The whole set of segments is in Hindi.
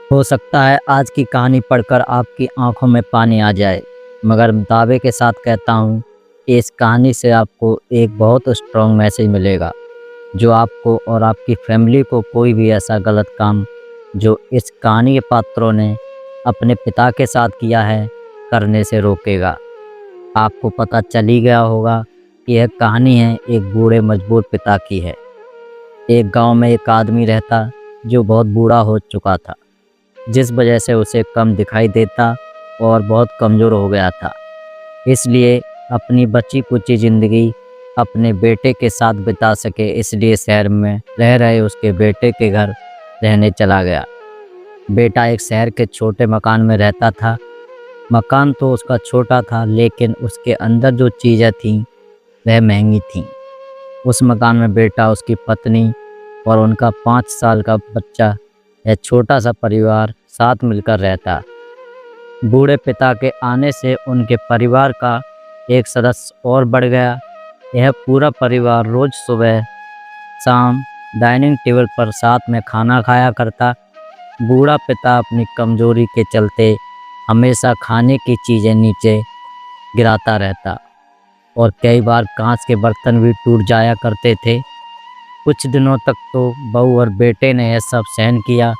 हो सकता है आज की कहानी पढ़कर आपकी आंखों में पानी आ जाए, मगर दावे के साथ कहता हूँ कि इस कहानी से आपको एक बहुत स्ट्रॉन्ग मैसेज मिलेगा, जो आपको और आपकी फैमिली को कोई भी ऐसा गलत काम जो इस कहानी के पात्रों ने अपने पिता के साथ किया है, करने से रोकेगा। आपको पता चल ही गया होगा कि यह कहानी है एक बूढ़े मजबूर पिता की है। एक गांव में एक आदमी रहता जो बहुत बूढ़ा हो चुका था, जिस वजह से उसे कम दिखाई देता और बहुत कमज़ोर हो गया था। इसलिए अपनी बची कुची ज़िंदगी अपने बेटे के साथ बिता सके, इसलिए शहर में रह रहे उसके बेटे के घर रहने चला गया। बेटा एक शहर के छोटे मकान में रहता था। मकान तो उसका छोटा था, लेकिन उसके अंदर जो चीज़ें थीं वह महंगी थीं। उस मकान में बेटा, उसकी पत्नी और उनका 5 साल का बच्चा, यह छोटा सा परिवार साथ मिलकर रहता। बूढ़े पिता के आने से उनके परिवार का एक सदस्य और बढ़ गया। यह पूरा परिवार रोज़ सुबह शाम डाइनिंग टेबल पर साथ में खाना खाया करता। बूढ़ा पिता अपनी कमजोरी के चलते हमेशा खाने की चीज़ें नीचे गिराता रहता और कई बार कांच के बर्तन भी टूट जाया करते थे। कुछ दिनों तक तो बहू और बेटे ने यह सब सहन किया,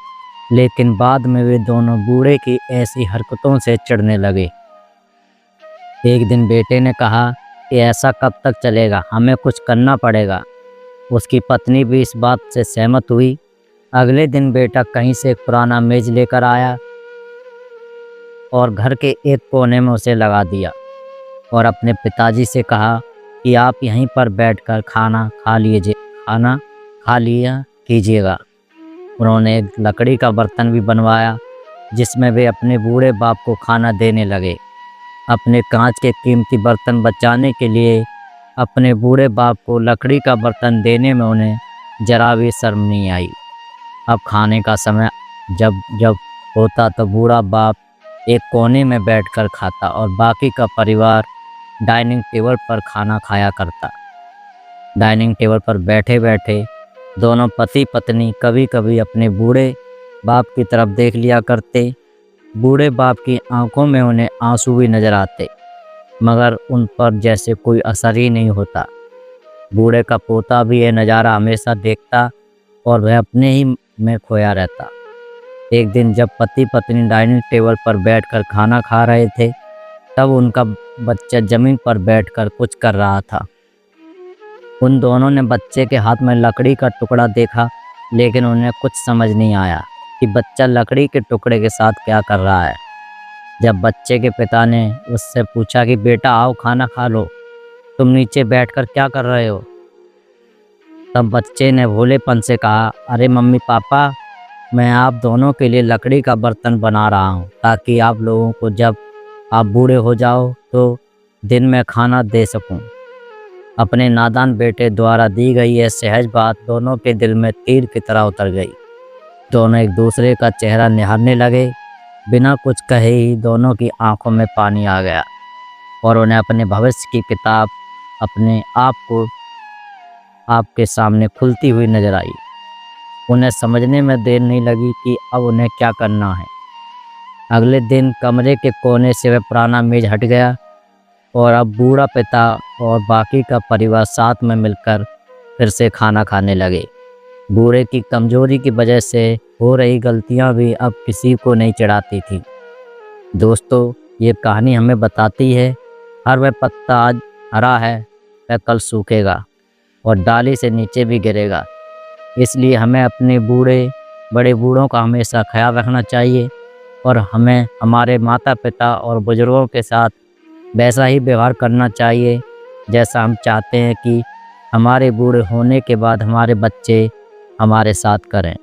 लेकिन बाद में वे दोनों बूढ़े की ऐसी हरकतों से चिढ़ने लगे। एक दिन बेटे ने कहा कि ऐसा कब तक चलेगा, हमें कुछ करना पड़ेगा। उसकी पत्नी भी इस बात से सहमत हुई। अगले दिन बेटा कहीं से एक पुराना मेज लेकर आया और घर के एक कोने में उसे लगा दिया और अपने पिताजी से कहा कि आप यहीं पर बैठकर खाना खा लिया कीजिएगा। उन्होंने एक लकड़ी का बर्तन भी बनवाया, जिसमें वे अपने बूढ़े बाप को खाना देने लगे। अपने कांच के कीमती बर्तन बचाने के लिए अपने बूढ़े बाप को लकड़ी का बर्तन देने में उन्हें जरा भी शर्म नहीं आई। अब खाने का समय जब जब होता तो बूढ़ा बाप एक कोने में बैठकर खाता और बाकी का परिवार डाइनिंग टेबल पर खाना खाया करता। डाइनिंग टेबल पर बैठे बैठे दोनों पति पत्नी कभी कभी अपने बूढ़े बाप की तरफ देख लिया करते। बूढ़े बाप की आंखों में उन्हें आंसू भी नजर आते, मगर उन पर जैसे कोई असर ही नहीं होता। बूढ़े का पोता भी यह नज़ारा हमेशा देखता और वह अपने ही में खोया रहता। एक दिन जब पति पत्नी डाइनिंग टेबल पर बैठकर खाना खा रहे थे, तब उनका बच्चा जमीन पर बैठकर कुछ कर रहा था। उन दोनों ने बच्चे के हाथ में लकड़ी का टुकड़ा देखा, लेकिन उन्हें कुछ समझ नहीं आया कि बच्चा लकड़ी के टुकड़े के साथ क्या कर रहा है। जब बच्चे के पिता ने उससे पूछा कि बेटा आओ खाना खा लो, तुम नीचे बैठकर क्या कर रहे हो, तब बच्चे ने भोलेपन से कहा, अरे मम्मी पापा, मैं आप दोनों के लिए लकड़ी का बर्तन बना रहा हूँ, ताकि आप लोगों को जब आप बूढ़े हो जाओ तो दिन में खाना दे सकूँ। अपने नादान बेटे द्वारा दी गई यह सहज बात दोनों के दिल में तीर की तरह उतर गई। दोनों एक दूसरे का चेहरा निहारने लगे। बिना कुछ कहे ही दोनों की आंखों में पानी आ गया और उन्हें अपने भविष्य की किताब अपने आप को आपके सामने खुलती हुई नजर आई। उन्हें समझने में देर नहीं लगी कि अब उन्हें क्या करना है। अगले दिन कमरे के कोने से वह पुराना मेज हट गया और अब बूढ़ा पिता और बाकी का परिवार साथ में मिलकर फिर से खाना खाने लगे। बूढ़े की कमजोरी की वजह से हो रही गलतियां भी अब किसी को नहीं चिढ़ाती थी। दोस्तों, ये कहानी हमें बताती है, हर वह पत्ता आज हरा है वह कल सूखेगा और डाली से नीचे भी गिरेगा। इसलिए हमें अपने बड़े बूढ़ों का हमेशा ख्याल रखना चाहिए और हमें हमारे माता पिता और बुजुर्गों के साथ वैसा ही व्यवहार करना चाहिए जैसा हम चाहते हैं कि हमारे बूढ़े होने के बाद हमारे बच्चे हमारे साथ करें।